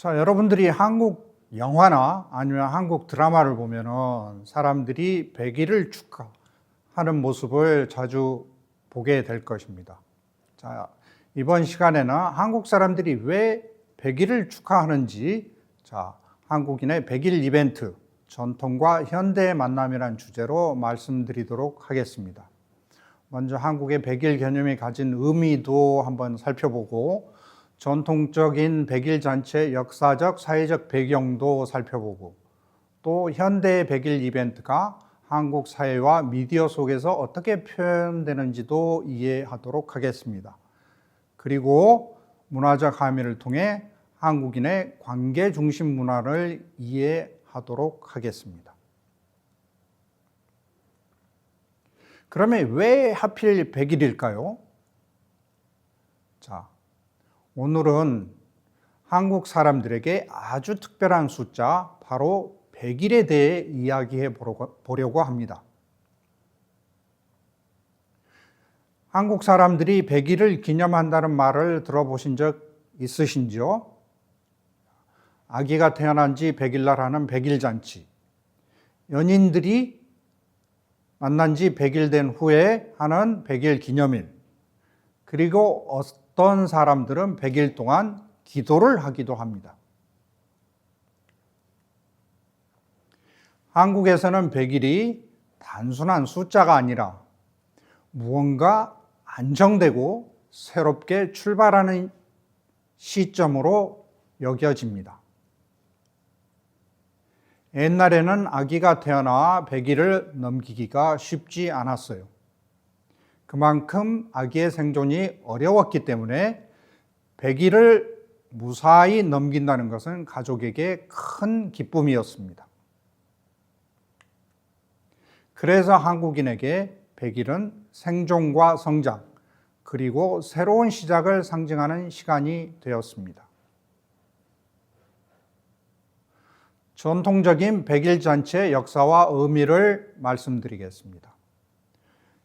자, 여러분들이 한국 영화나 아니면 한국 드라마를 보면은 사람들이 100일을 축하하는 모습을 자주 보게 될 것입니다. 자, 이번 시간에는 한국 사람들이 왜 100일을 축하하는지, 자, 한국인의 100일 이벤트, 전통과 현대의 만남이라는 주제로 말씀드리도록 하겠습니다. 먼저 한국의 100일 개념이 가진 의미도 한번 살펴보고, 전통적인 100일 잔치의 역사적, 사회적 배경도 살펴보고, 또 현대의 100일 이벤트가 한국 사회와 미디어 속에서 어떻게 표현되는지도 이해하도록 하겠습니다. 그리고 문화적 함의를 통해 한국인의 관계 중심 문화를 이해하도록 하겠습니다. 그러면 왜 하필 100일일까요? 자, 오늘은 한국 사람들에게 아주 특별한 숫자, 바로 100일에 대해 이야기해 보려고 합니다. 한국 사람들이 100일을 기념한다는 말을 들어보신 적 있으신지요? 아기가 태어난 지 100일 날 하는 100일 잔치, 연인들이 만난 지 100일 된 후에 하는 100일 기념일, 그리고 어떤 사람들은 100일 동안 기도를 하기도 합니다. 한국에서는 100일이 단순한 숫자가 아니라 무언가 안정되고 새롭게 출발하는 시점으로 여겨집니다. 옛날에는 아기가 태어나 100일을 넘기기가 쉽지 않았어요. 그만큼 아기의 생존이 어려웠기 때문에 100일을 무사히 넘긴다는 것은 가족에게 큰 기쁨이었습니다. 그래서 한국인에게 100일은 생존과 성장, 그리고 새로운 시작을 상징하는 시간이 되었습니다. 전통적인 100일 잔치의 역사와 의미를 말씀드리겠습니다.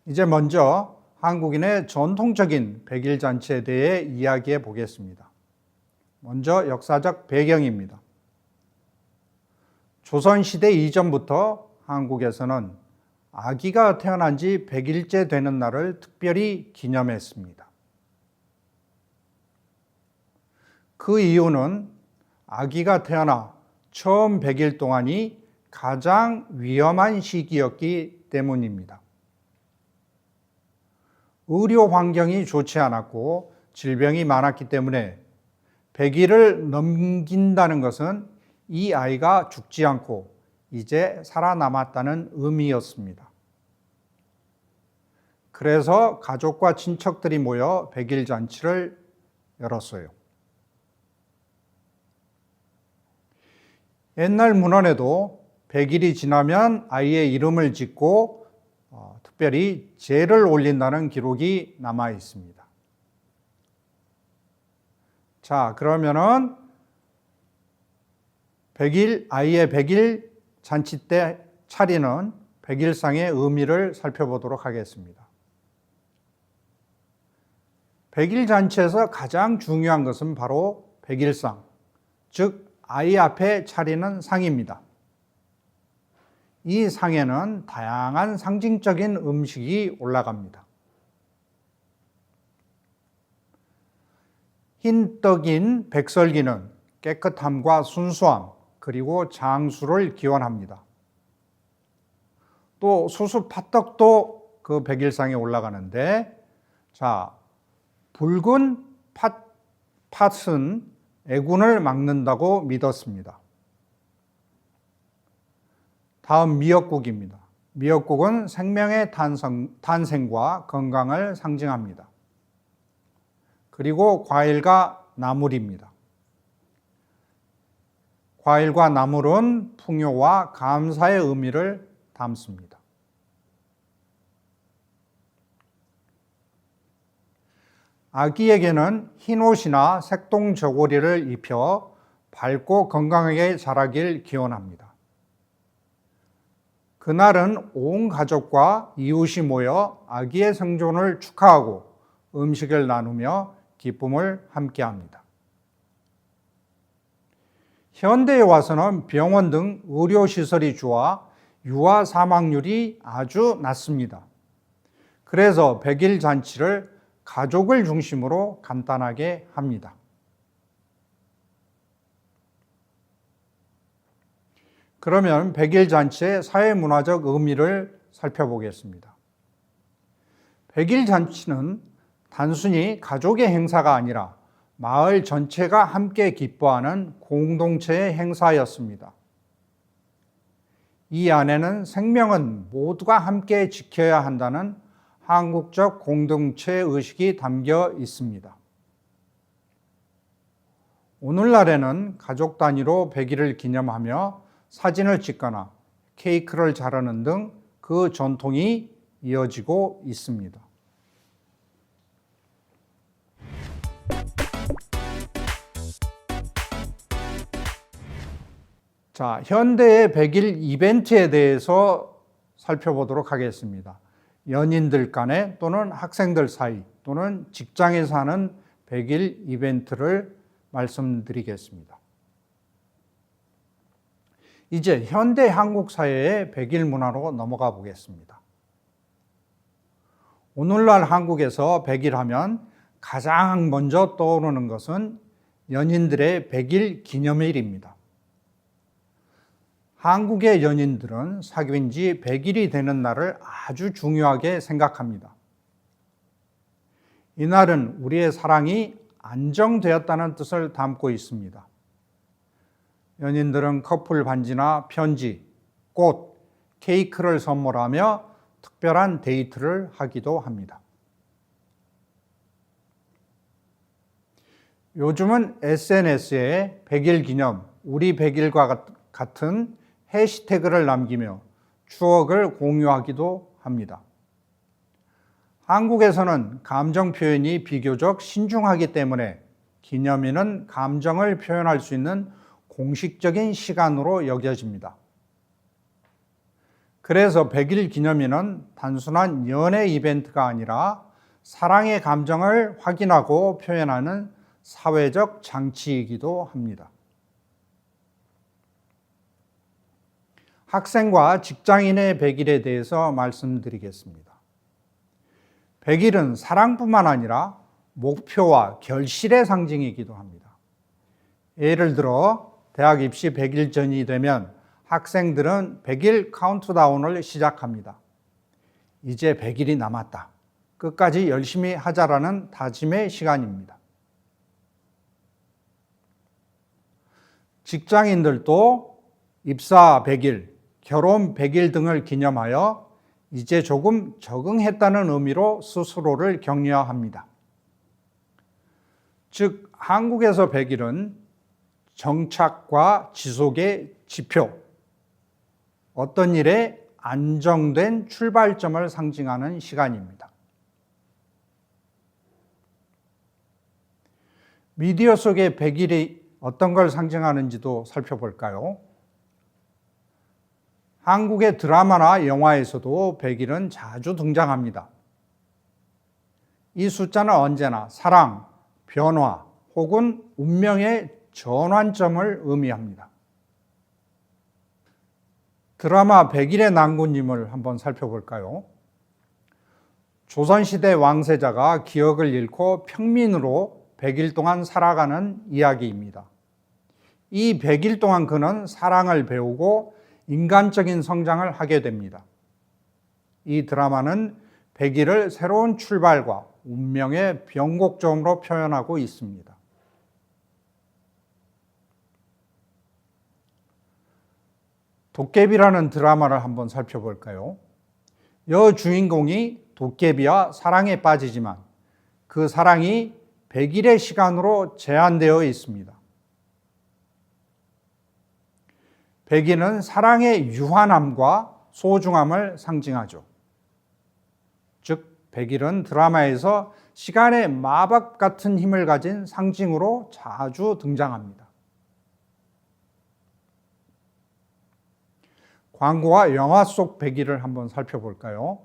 이제 먼저 한국인의 전통적인 100일 잔치에 대해 이야기해 보겠습니다. 먼저 역사적 배경입니다. 조선시대 이전부터 한국에서는 아기가 태어난 지 100일째 되는 날을 특별히 기념했습니다. 그 이유는 아기가 태어나 처음 100일 동안이 가장 위험한 시기였기 때문입니다. 의료 환경이 좋지 않았고 질병이 많았기 때문에 100일을 넘긴다는 것은 이 아이가 죽지 않고 이제 살아남았다는 의미였습니다. 그래서 가족과 친척들이 모여 100일 잔치를 열었어요. 옛날 문헌에도 100일이 지나면 아이의 이름을 짓고 특별히 제를 올린다는 기록이 남아 있습니다. 자, 그러면은 100일, 아이의 100일 잔치 때 차리는 100일상의 의미를 살펴보도록 하겠습니다. 100일 잔치에서 가장 중요한 것은 바로 100일상, 즉 아이 앞에 차리는 상입니다. 이 상에는 다양한 상징적인 음식이 올라갑니다. 흰 떡인 백설기는 깨끗함과 순수함, 그리고 장수를 기원합니다. 또 수수 팥떡도 그 100일상에 올라가는데, 자, 붉은 팥은 애군을 막는다고 믿었습니다. 다음 미역국입니다. 미역국은 생명의 탄생과 건강을 상징합니다. 그리고 과일과 나물입니다. 과일과 나물은 풍요와 감사의 의미를 담습니다. 아기에게는 흰 옷이나 색동 저고리를 입혀 밝고 건강하게 자라길 기원합니다. 그날은 온 가족과 이웃이 모여 아기의 생존을 축하하고 음식을 나누며 기쁨을 함께합니다. 현대에 와서는 병원 등 의료시설이 좋아 유아 사망률이 아주 낮습니다. 그래서 100일 잔치를 가족을 중심으로 간단하게 합니다. 그러면 100일 잔치의 사회문화적 의미를 살펴보겠습니다. 100일 잔치는 단순히 가족의 행사가 아니라 마을 전체가 함께 기뻐하는 공동체의 행사였습니다. 이 안에는 생명은 모두가 함께 지켜야 한다는 한국적 공동체 의식이 담겨 있습니다. 오늘날에는 가족 단위로 100일을 기념하며 사진을 찍거나 케이크를 자르는 등 그 전통이 이어지고 있습니다. 자, 현대의 100일 이벤트에 대해서 살펴보도록 하겠습니다. 연인들 간에 또는 학생들 사이 또는 직장에서 하는 100일 이벤트를 말씀드리겠습니다. 이제 현대 한국 사회의 100일 문화로 넘어가 보겠습니다. 오늘날 한국에서 100일 하면 가장 먼저 떠오르는 것은 연인들의 100일 기념일입니다. 한국의 연인들은 사귄 지 100일이 되는 날을 아주 중요하게 생각합니다. 이날은 우리의 사랑이 안정되었다는 뜻을 담고 있습니다. 연인들은 커플 반지나 편지, 꽃, 케이크를 선물하며 특별한 데이트를 하기도 합니다. 요즘은 SNS에 100일 기념, 우리 100일과 같은 해시태그를 남기며 추억을 공유하기도 합니다. 한국에서는 감정 표현이 비교적 신중하기 때문에 기념일은 감정을 표현할 수 있는 공식적인 시간으로 여겨집니다. 그래서 100일 기념일은 단순한 연애 이벤트가 아니라 사랑의 감정을 확인하고 표현하는 사회적 장치이기도 합니다. 학생과 직장인의 100일에 대해서 말씀드리겠습니다. 100일은 사랑뿐만 아니라 목표와 결실의 상징이기도 합니다. 예를 들어 대학 입시 100일 전이 되면 학생들은 100일 카운트다운을 시작합니다. 이제 100일이 남았다. 끝까지 열심히 하자라는 다짐의 시간입니다. 직장인들도 입사 100일, 결혼 100일 등을 기념하여 이제 조금 적응했다는 의미로 스스로를 격려합니다. 즉, 한국에서 100일은 정착과 지속의 지표, 어떤 일에 안정된 출발점을 상징하는 시간입니다. 미디어 속의 100일이 어떤 걸 상징하는지도 살펴볼까요? 한국의 드라마나 영화에서도 100일은 자주 등장합니다. 이 숫자는 언제나 사랑, 변화 혹은 운명의 전환점을 의미합니다. 드라마 100일의 난군님을 한번 살펴볼까요? 조선시대 왕세자가 기억을 잃고 평민으로 100일 동안 살아가는 이야기입니다. 이 100일 동안 그는 사랑을 배우고 인간적인 성장을 하게 됩니다. 이 드라마는 100일을 새로운 출발과 운명의 변곡점으로 표현하고 있습니다. 도깨비라는 드라마를 한번 살펴볼까요? 여주인공이 도깨비와 사랑에 빠지지만 그 사랑이 100일의 시간으로 제한되어 있습니다. 100일은 사랑의 유한함과 소중함을 상징하죠. 즉, 100일은 드라마에서 시간의 마법 같은 힘을 가진 상징으로 자주 등장합니다. 광고와 영화 속 100일을 한번 살펴볼까요?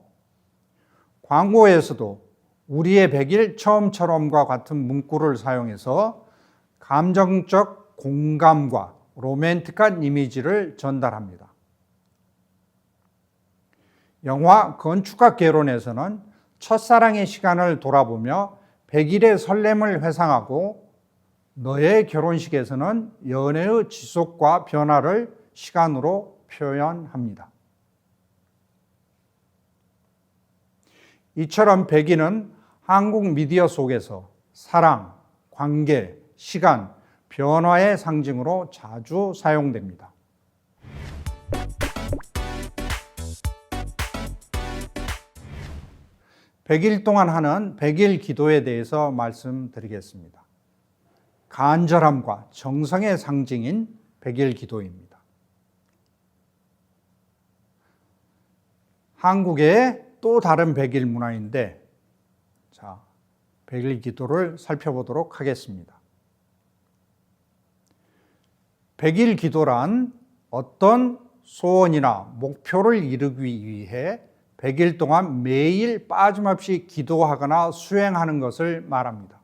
광고에서도 우리의 100일 처음처럼과 같은 문구를 사용해서 감정적 공감과 로맨틱한 이미지를 전달합니다. 영화 건축학 개론에서는 첫사랑의 시간을 돌아보며 100일의 설렘을 회상하고 너의 결혼식에서는 연애의 지속과 변화를 시간으로 표현합니다. 이처럼 100일은 한국 미디어 속에서 사랑, 관계, 시간, 변화의 상징으로 자주 사용됩니다. 100일 동안 하는 100일 기도에 대해서 말씀드리겠습니다. 간절함과 정성의 상징인 100일 기도입니다. 한국의 또 다른 100일 문화인데, 자, 100일 기도를 살펴보도록 하겠습니다. 100일 기도란 어떤 소원이나 목표를 이루기 위해 100일 동안 매일 빠짐없이 기도하거나 수행하는 것을 말합니다.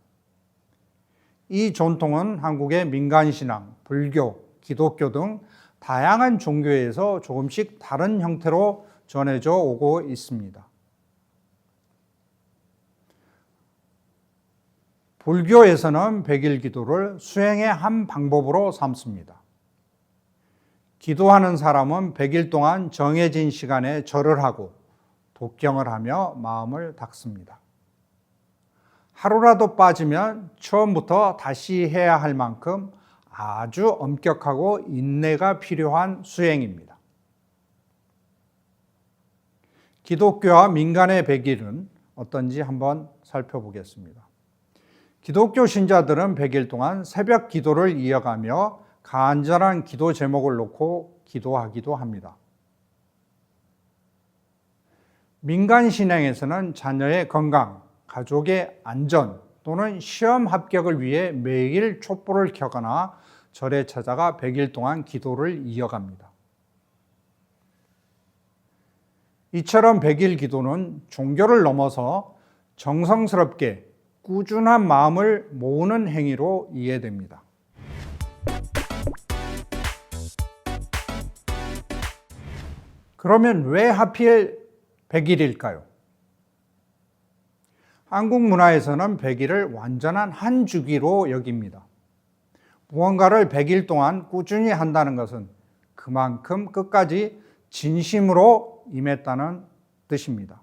이 전통은 한국의 민간신앙, 불교, 기독교 등 다양한 종교에서 조금씩 다른 형태로 전해져 오고 있습니다. 불교에서는 100일 기도를 수행의 한 방법으로 삼습니다. 기도하는 사람은 100일 동안 정해진 시간에 절을 하고 독경을 하며 마음을 닦습니다. 하루라도 빠지면 처음부터 다시 해야 할 만큼 아주 엄격하고 인내가 필요한 수행입니다. 기독교와 민간의 100일은 어떤지 한번 살펴보겠습니다. 기독교 신자들은 100일 동안 새벽 기도를 이어가며 간절한 기도 제목을 놓고 기도하기도 합니다. 민간 신앙에서는 자녀의 건강, 가족의 안전 또는 시험 합격을 위해 매일 촛불을 켜거나 절에 찾아가 100일 동안 기도를 이어갑니다. 이처럼 100일 기도는 종교를 넘어서 정성스럽게 꾸준한 마음을 모으는 행위로 이해됩니다. 그러면 왜 하필 100일일까요? 한국 문화에서는 100일을 완전한 한 주기로 여깁니다. 무언가를 100일 동안 꾸준히 한다는 것은 그만큼 끝까지 진심으로 임했다는 뜻입니다.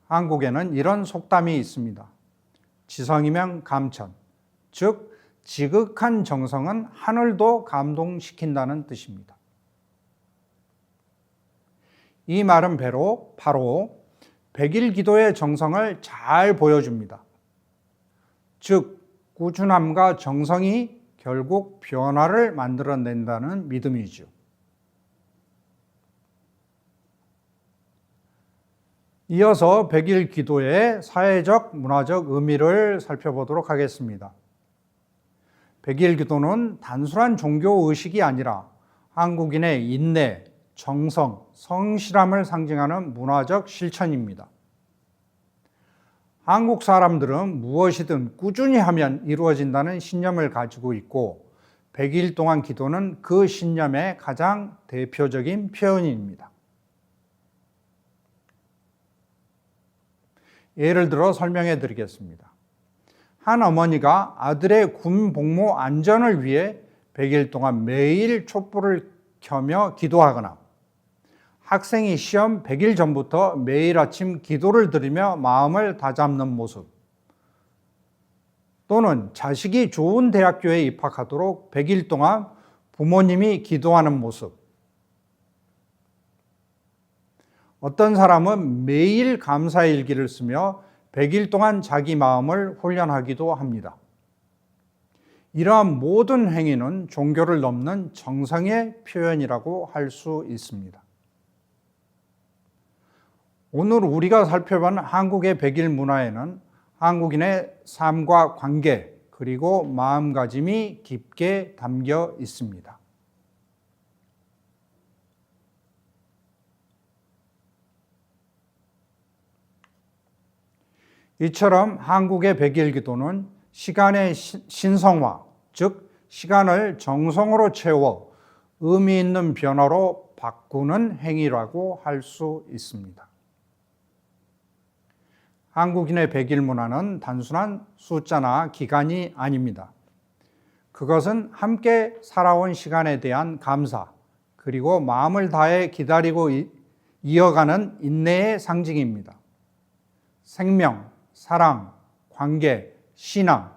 한국에는 이런 속담이 있습니다. 지성이면 감천, 즉 지극한 정성은 하늘도 감동시킨다는 뜻입니다. 이 말은 바로 100일 기도의 정성을 잘 보여줍니다. 즉 꾸준함과 정성이 결국 변화를 만들어낸다는 믿음이죠. 이어서 100일 기도의 사회적, 문화적 의미를 살펴보도록 하겠습니다. 100일 기도는 단순한 종교 의식이 아니라 한국인의 인내, 정성, 성실함을 상징하는 문화적 실천입니다. 한국 사람들은 무엇이든 꾸준히 하면 이루어진다는 신념을 가지고 있고 100일 동안 기도는 그 신념의 가장 대표적인 표현입니다. 예를 들어 설명해 드리겠습니다. 한 어머니가 아들의 군 복무 안전을 위해 100일 동안 매일 촛불을 켜며 기도하거나 학생이 시험 100일 전부터 매일 아침 기도를 드리며 마음을 다잡는 모습, 또는 자식이 좋은 대학교에 입학하도록 100일 동안 부모님이 기도하는 모습, 어떤 사람은 매일 감사일기를 쓰며 100일 동안 자기 마음을 훈련하기도 합니다. 이러한 모든 행위는 종교를 넘는 정성의 표현이라고 할 수 있습니다. 오늘 우리가 살펴본 한국의 100일 문화에는 한국인의 삶과 관계 그리고 마음가짐이 깊게 담겨 있습니다. 이처럼 한국의 100일 기도는 시간의 신성화, 즉 시간을 정성으로 채워 의미 있는 변화로 바꾸는 행위라고 할 수 있습니다. 한국인의 100일 문화는 단순한 숫자나 기간이 아닙니다. 그것은 함께 살아온 시간에 대한 감사, 그리고 마음을 다해 기다리고 이어가는 인내의 상징입니다. 생명, 사랑, 관계, 신앙,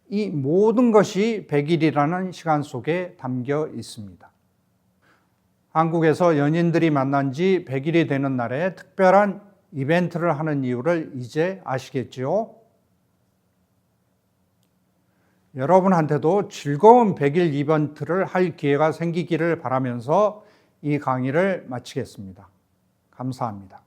이 모든 것이 100일이라는 시간 속에 담겨 있습니다. 한국에서 연인들이 만난 지 100일이 되는 날에 특별한 이벤트를 하는 이유를 이제 아시겠지요? 여러분한테도 즐거운 100일 이벤트를 할 기회가 생기기를 바라면서 이 강의를 마치겠습니다. 감사합니다.